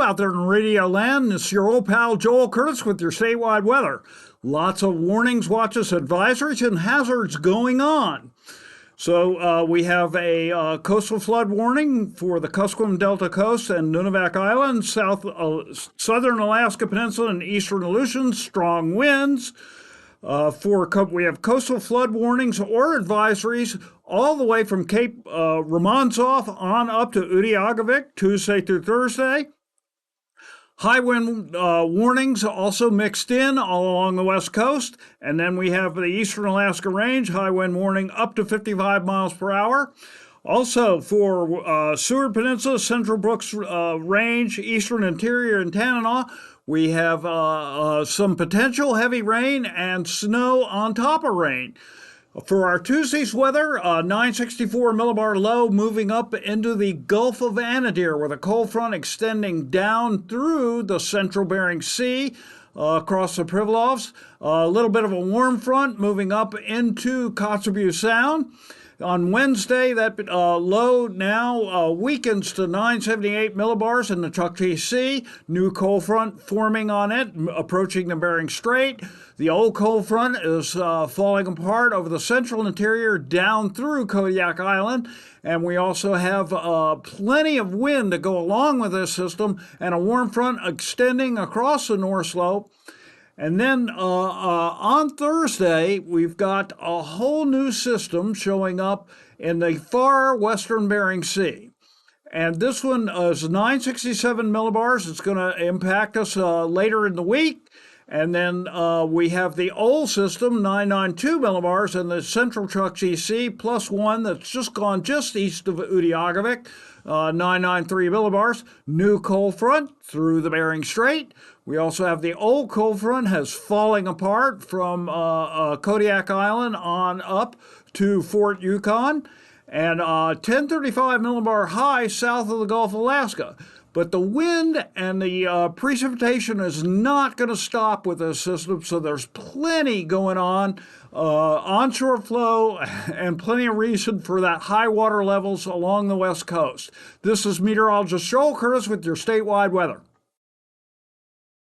out there in radio land. It's your old pal Joel Curtis with your statewide weather. Lots of warnings, watches, advisories, and hazards going on. So we have a coastal flood warning for the Kuskokwim Delta Coast and Nunivak Island, southern Alaska Peninsula and eastern Aleutians, strong winds. We have coastal flood warnings or advisories all the way from Cape Romanzoff on up to Utiagavik, Tuesday through Thursday. High wind warnings also mixed in all along the west coast. And then we have the eastern Alaska Range, high wind warning up to 55 miles per hour. Also for Seward Peninsula, Central Brooks Range, eastern interior and Tanana, we have some potential heavy rain and snow on top of rain. For our Tuesday's weather, 964 millibar low moving up into the Gulf of Anadyr with a cold front extending down through the central Bering Sea across the Pribilofs. A little bit of a warm front moving up into Kotzebue Sound. On Wednesday, that low now weakens to 978 millibars in the Chukchi Sea. New cold front forming on it, approaching the Bering Strait. The old cold front is falling apart over the central interior down through Kodiak Island. And we also have plenty of wind to go along with this system and a warm front extending across the North Slope. And then on Thursday, we've got a whole new system showing up in the far western Bering Sea. And this one is 967 millibars. It's going to impact us later in the week. And then we have the old system, 992 millibars, in the central Chukchi Sea, plus one that's just gone just east of Utiagavik, 993 millibars. New cold front through the Bering Strait. We also have the old cold front has falling apart from Kodiak Island on up to Fort Yukon, and 1035 millibar high south of the Gulf of Alaska. But the wind and the precipitation is not going to stop with this system, so there's plenty going on, onshore flow, and plenty of reason for that high water levels along the west coast. This is meteorologist Joel Curtis with your statewide weather.